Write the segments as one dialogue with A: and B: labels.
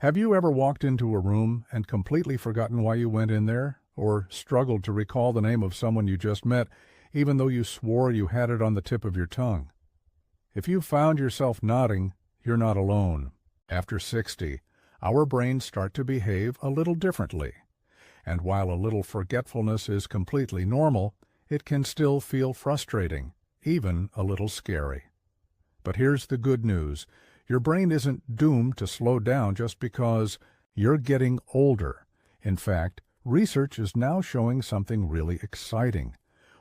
A: Have you ever walked into a room and completely forgotten why you went in there, or struggled to recall the name of someone you just met, even though you swore you had it on the tip of your tongue? If you found yourself nodding, you're not alone. After 60, our brains start to behave a little differently. And while a little forgetfulness is completely normal, it can still feel frustrating, even a little scary. But here's the good news. Your brain isn't doomed to slow down just because you're getting older. In fact, research is now showing something really exciting.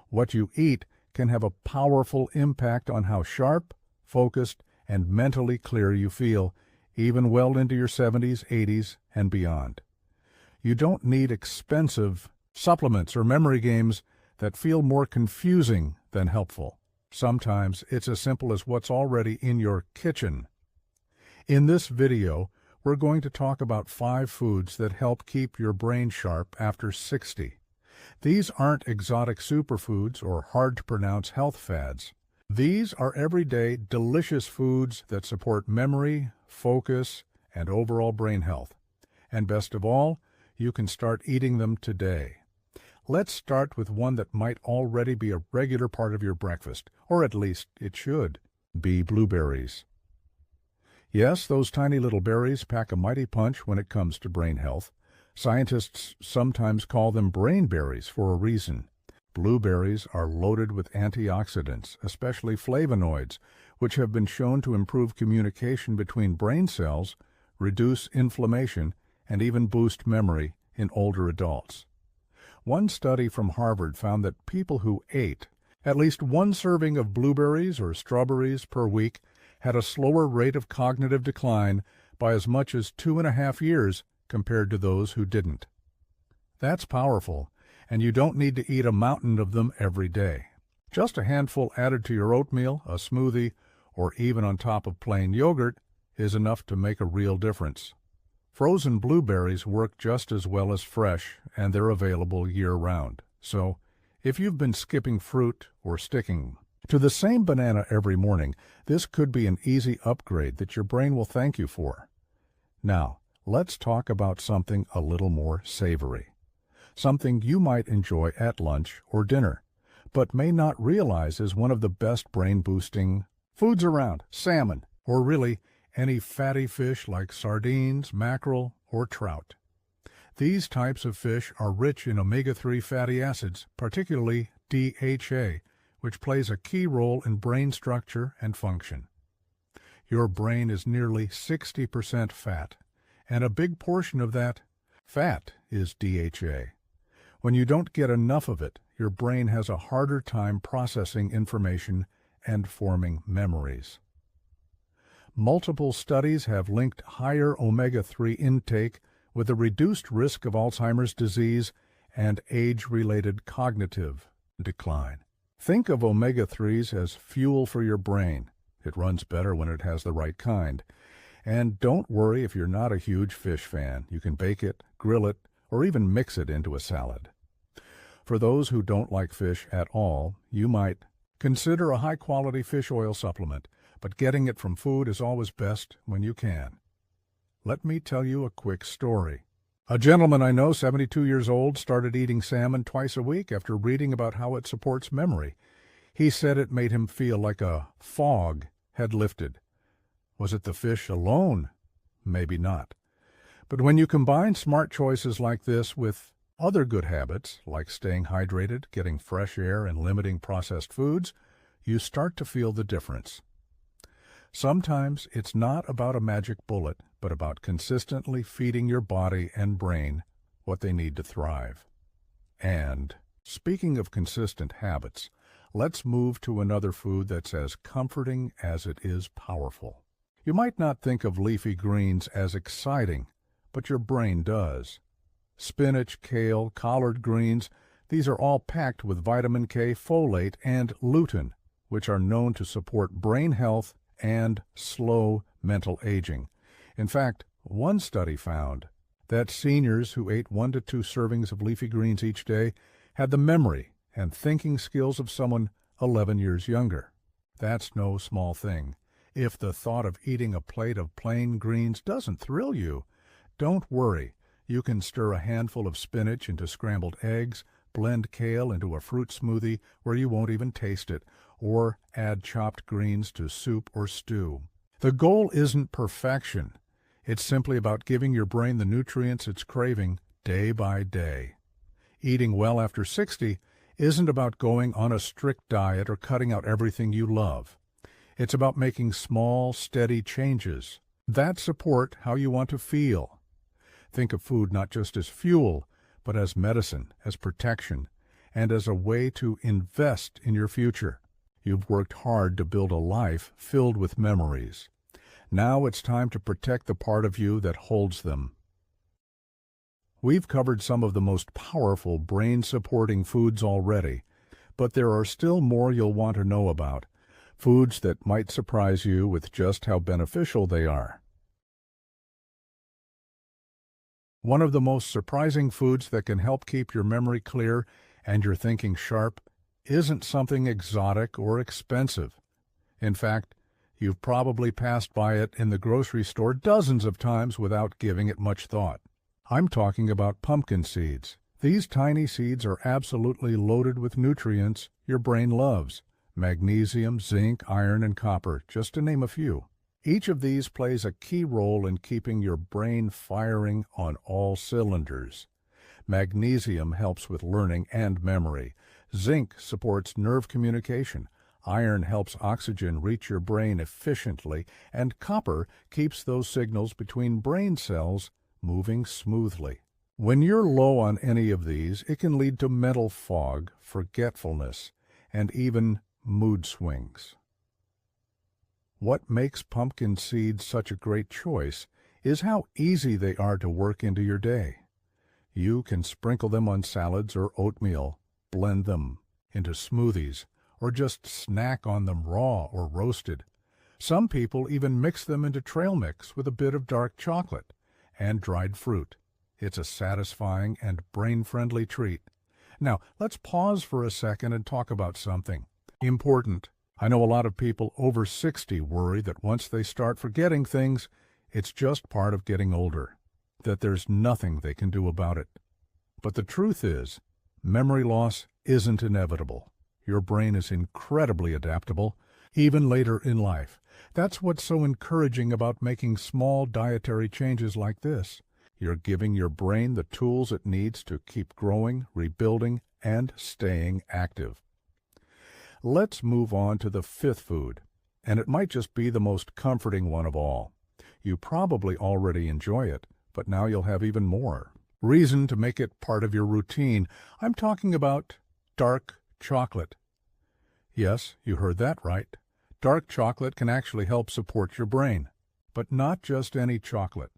A: What you eat can have a powerful impact on how sharp, focused, and mentally clear you feel, even well into your 70s, 80s, and beyond. You don't need expensive supplements or memory games that feel more confusing than helpful. Sometimes it's as simple as what's already in your kitchen. In this video, we're going to talk about 5 foods that help keep your brain sharp after 60. These aren't exotic superfoods or hard-to-pronounce health fads. These are everyday, delicious foods that support memory, focus, and overall brain health. And best of all, you can start eating them today. Let's start with one that might already be a regular part of your breakfast, or at least it should be blueberries. Yes, those tiny little berries pack a mighty punch when it comes to brain health. Scientists sometimes call them brain berries for a reason. Blueberries are loaded with antioxidants, especially flavonoids, which have been shown to improve communication between brain cells, reduce inflammation, and even boost memory in older adults. One study from Harvard found that people who ate at least one serving of blueberries or strawberries per week had a slower rate of cognitive decline by as much as 2.5 years compared to those who didn't. That's powerful, and you don't need to eat a mountain of them every day. Just a handful added to your oatmeal, a smoothie, or even on top of plain yogurt is enough to make a real difference. Frozen blueberries work just as well as fresh, and they're available year-round. So, if you've been skipping fruit or sticking to the same banana every morning, this could be an easy upgrade that your brain will thank you for. Now, let's talk about something a little more savory. Something you might enjoy at lunch or dinner, but may not realize is one of the best brain-boosting foods around: salmon, or really any fatty fish like sardines, mackerel, or trout. These types of fish are rich in omega-3 fatty acids, particularly DHA, which plays a key role in brain structure and function. Your brain is nearly 60% fat, and a big portion of that fat is DHA. When you don't get enough of it, your brain has a harder time processing information and forming memories. Multiple studies have linked higher omega-3 intake with a reduced risk of Alzheimer's disease and age-related cognitive decline. Think of omega-3s as fuel for your brain. It runs better when it has the right kind. And don't worry if you're not a huge fish fan. You can bake it, grill it, or even mix it into a salad. For those who don't like fish at all, you might consider a high-quality fish oil supplement, but getting it from food is always best when you can. Let me tell you a quick story. A gentleman I know, 72 years old, started eating salmon twice a week after reading about how it supports memory. He said it made him feel like a fog had lifted. Was it the fish alone? Maybe not. But when you combine smart choices like this with other good habits, like staying hydrated, getting fresh air, and limiting processed foods, you start to feel the difference. Sometimes it's not about a magic bullet, but about consistently feeding your body and brain what they need to thrive. And, speaking of consistent habits, let's move to another food that's as comforting as it is powerful. You might not think of leafy greens as exciting, but your brain does. Spinach, kale, collard greens, these are all packed with vitamin K, folate, and lutein, which are known to support brain health and slow mental aging. In fact, one study found that seniors who ate 1 to 2 servings of leafy greens each day had the memory and thinking skills of someone 11 years younger. That's no small thing. If the thought of eating a plate of plain greens doesn't thrill you, Don't worry. You can stir a handful of spinach into scrambled eggs, blend kale into a fruit smoothie where you won't even taste it, or add chopped greens to soup or stew. The goal isn't perfection. It's simply about giving your brain the nutrients it's craving day by day. Eating well after 60 isn't about going on a strict diet or cutting out everything you love. It's about making small, steady changes that support how you want to feel. Think of food not just as fuel, but as medicine, as protection, and as a way to invest in your future. You've worked hard to build a life filled with memories. Now it's time to protect the part of you that holds them. We've covered some of the most powerful brain-supporting foods already, but there are still more you'll want to know about, foods that might surprise you with just how beneficial they are. One of the most surprising foods that can help keep your memory clear and your thinking sharp isn't something exotic or expensive. In fact, you've probably passed by it in the grocery store dozens of times without giving it much thought. I'm talking about pumpkin seeds. These tiny seeds are absolutely loaded with nutrients your brain loves: magnesium, zinc, iron, and copper, just to name a few. Each of these plays a key role in keeping your brain firing on all cylinders. Magnesium helps with learning and memory. Zinc supports nerve communication. Iron helps oxygen reach your brain efficiently, and copper keeps those signals between brain cells moving smoothly. When you're low on any of these, it can lead to mental fog, forgetfulness, and even mood swings. What makes pumpkin seeds such a great choice is how easy they are to work into your day. You can sprinkle them on salads or oatmeal, blend them into smoothies, or just snack on them raw or roasted. Some people even mix them into trail mix with a bit of dark chocolate and dried fruit. It's a satisfying and brain-friendly treat. Now, let's pause for a second and talk about something important. I know a lot of people over 60 worry that once they start forgetting things, it's just part of getting older, that there's nothing they can do about it. But the truth is, memory loss isn't inevitable. Your brain is incredibly adaptable, even later in life. That's what's so encouraging about making small dietary changes like this. You're giving your brain the tools it needs to keep growing, rebuilding, and staying active. Let's move on to the fifth food, and it might just be the most comforting one of all. You probably already enjoy it, but now you'll have even more reason to make it part of your routine. I'm talking about dark chocolate. Yes, you heard that right. Dark chocolate can actually help support your brain, but not just any chocolate.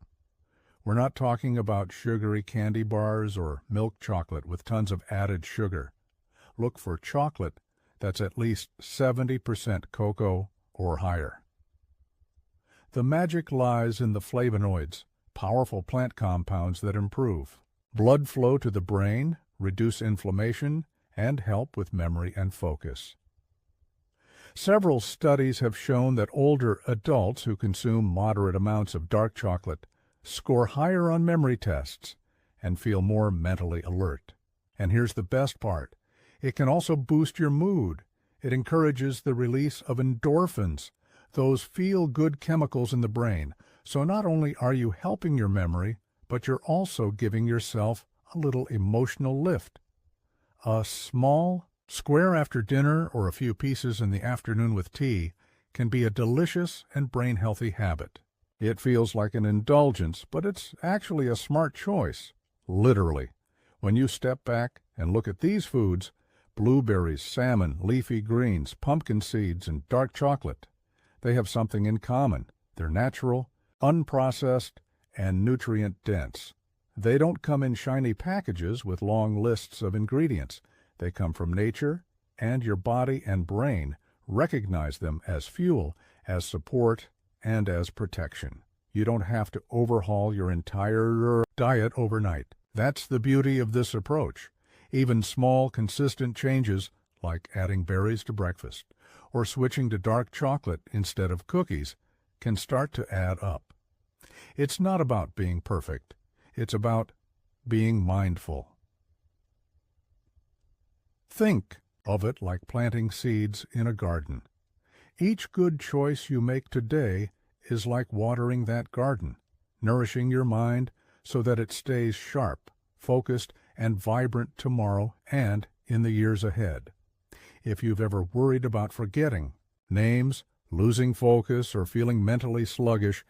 A: We're not talking about sugary candy bars or milk chocolate with tons of added sugar. Look for chocolate that's at least 70% cocoa or higher. The magic lies in the flavonoids, powerful plant compounds that improve blood flow to the brain, reduce inflammation, and help with memory and focus. Several studies have shown that older adults who consume moderate amounts of dark chocolate score higher on memory tests and feel more mentally alert. And here's the best part. It can also boost your mood. It encourages the release of endorphins, those feel-good chemicals in the brain. So not only are you helping your memory, but you're also giving yourself a little emotional lift. A small square after dinner or a few pieces in the afternoon with tea can be a delicious and brain-healthy habit. It feels like an indulgence, but it's actually a smart choice, literally. When you step back and look at these foods, blueberries, salmon, leafy greens, pumpkin seeds, and dark chocolate, they have something in common. They're natural, unprocessed, and nutrient-dense. They don't come in shiny packages with long lists of ingredients. They come from nature, and your body and brain recognize them as fuel, as support, and as protection. You don't have to overhaul your entire diet overnight. That's the beauty of this approach. Even small, consistent changes, like adding berries to breakfast or switching to dark chocolate instead of cookies, can start to add up. It's not about being perfect. It's about being mindful. Think of it like planting seeds in a garden. Each good choice you make today is like watering that garden, nourishing your mind so that it stays sharp, focused, and vibrant tomorrow and in the years ahead. If you've ever worried about forgetting names, losing focus, or feeling mentally sluggish,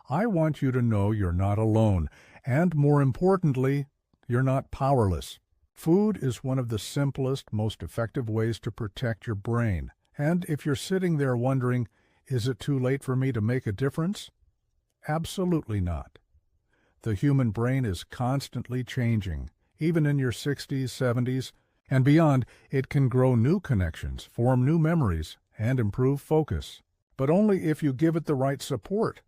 A: I want you to know you're not alone, and more importantly, you're not powerless. Food is one of the simplest, most effective ways to protect your brain. And if you're sitting there wondering, is it too late for me to make a difference? Absolutely not. The human brain is constantly changing. Even in your 60s, 70s, and beyond, it can grow new connections, form new memories, and improve focus. But only if you give it the right support.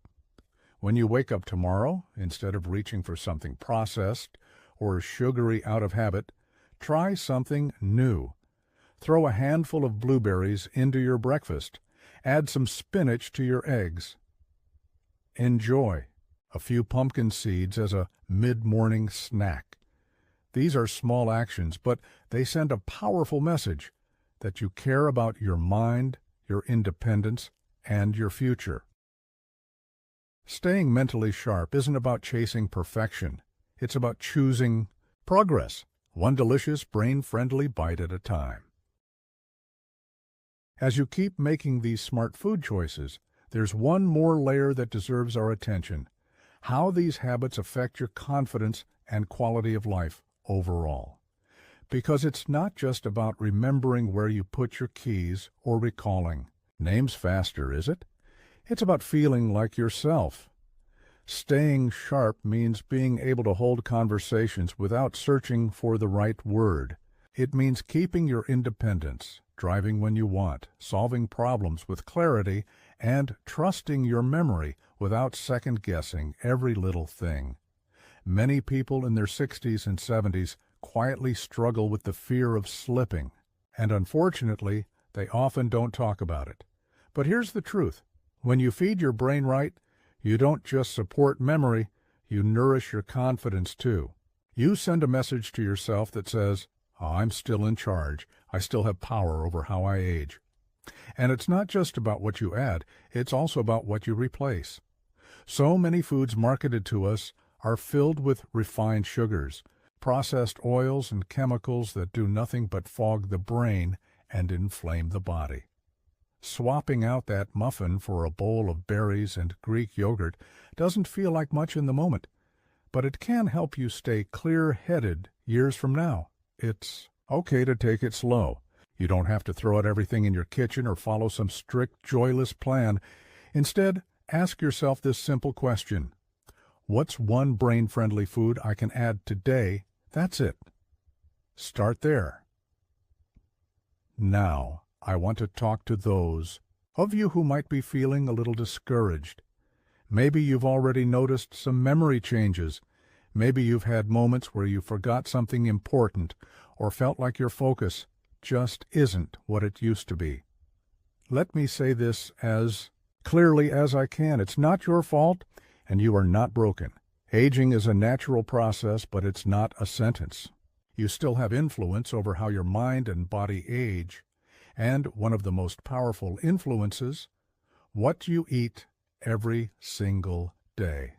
A: When you wake up tomorrow, instead of reaching for something processed or sugary out of habit, try something new. Throw a handful of blueberries into your breakfast. Add some spinach to your eggs. Enjoy a few pumpkin seeds as a mid-morning snack. These are small actions, but they send a powerful message that you care about your mind, your independence, and your future. Staying mentally sharp isn't about chasing perfection. It's about choosing progress, one delicious, brain-friendly bite at a time. As you keep making these smart food choices, there's one more layer that deserves our attention: how these habits affect your confidence and quality of life overall. Because it's not just about remembering where you put your keys or recalling names faster, is it? It's about feeling like yourself. Staying sharp means being able to hold conversations without searching for the right word. It means keeping your independence, driving when you want, solving problems with clarity, and trusting your memory without second-guessing every little thing. Many people in their 60s and 70s quietly struggle with the fear of slipping, and unfortunately, they often don't talk about it. But here's the truth. When you feed your brain right, you don't just support memory, you nourish your confidence too. You send a message to yourself that says, I'm still in charge. I still have power over how I age. And it's not just about what you add, it's also about what you replace. So many foods marketed to us are filled with refined sugars, processed oils, and chemicals that do nothing but fog the brain and inflame the body. Swapping out that muffin for a bowl of berries and Greek yogurt doesn't feel like much in the moment, but it can help you stay clear-headed years from now. It's okay to take it slow. You don't have to throw out everything in your kitchen or follow some strict, joyless plan. Instead, ask yourself this simple question: what's one brain-friendly food I can add today? That's it. Start there. Now, I want to talk to those of you who might be feeling a little discouraged. Maybe you've already noticed some memory changes. Maybe you've had moments where you forgot something important or felt like your focus just isn't what it used to be. Let me say this as clearly as I can. It's not your fault, and you are not broken. Aging is a natural process, but it's not a sentence. You still have influence over how your mind and body age, and one of the most powerful influences, what you eat every single day.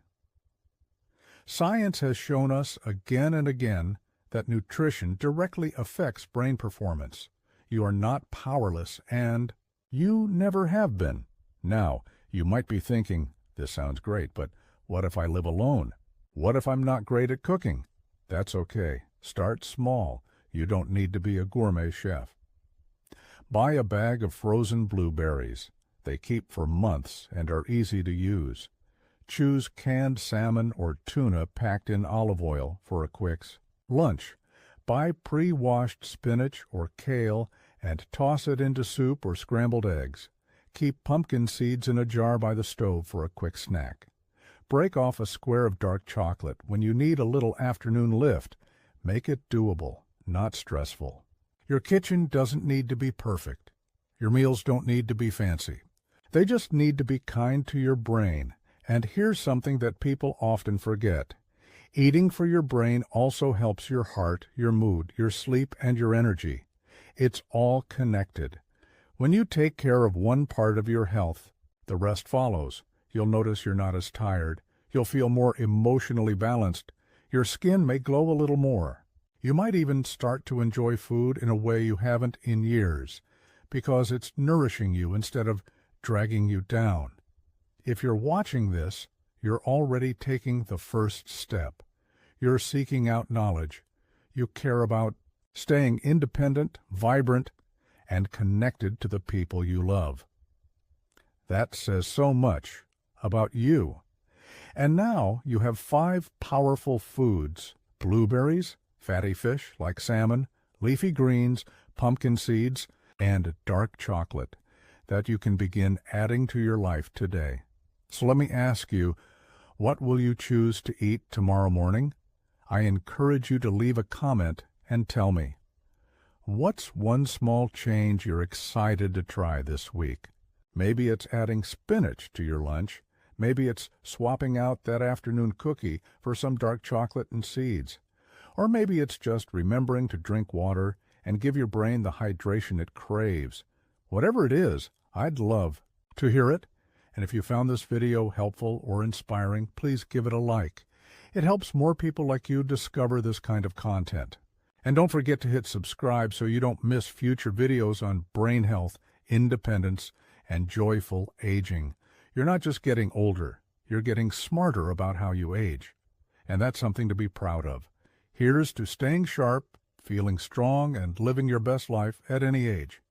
A: Science has shown us again and again that nutrition directly affects brain performance. You are not powerless, and you never have been. Now, you might be thinking, this sounds great, but what if I live alone? What if I'm not great at cooking? That's okay. Start small. You don't need to be a gourmet chef. Buy a bag of frozen blueberries. They keep for months and are easy to use. Choose canned salmon or tuna packed in olive oil for a quick lunch. Buy pre-washed spinach or kale and toss it into soup or scrambled eggs. Keep pumpkin seeds in a jar by the stove for a quick snack. Break off a square of dark chocolate when you need a little afternoon lift. Make it doable, not stressful. Your kitchen doesn't need to be perfect. Your meals don't need to be fancy. They just need to be kind to your brain And here's something that people often forget. Eating for your brain also helps your heart, your mood, your sleep, and your energy. It's all connected. When you take care of one part of your health, the rest follows. You'll notice you're not as tired. You'll feel more emotionally balanced. Your skin may glow a little more. You might even start to enjoy food in a way you haven't in years, because it's nourishing you instead of dragging you down. If you're watching this, you're already taking the first step. You're seeking out knowledge. You care about staying independent, vibrant, and connected to the people you love. That says so much about you. And now you have 5 powerful foods: blueberries, fatty fish like salmon, leafy greens, pumpkin seeds, and dark chocolate that you can begin adding to your life today. So let me ask you, what will you choose to eat tomorrow morning? I encourage you to leave a comment and tell me. What's one small change you're excited to try this week? Maybe it's adding spinach to your lunch. Maybe it's swapping out that afternoon cookie for some dark chocolate and seeds. Or maybe it's just remembering to drink water and give your brain the hydration it craves. Whatever it is, I'd love to hear it. And if you found this video helpful or inspiring, please give it a like. It helps more people like you discover this kind of content. And don't forget to hit subscribe so you don't miss future videos on brain health, independence, and joyful aging. You're not just getting older, you're getting smarter about how you age. And that's something to be proud of. Here's to staying sharp, feeling strong, and living your best life at any age.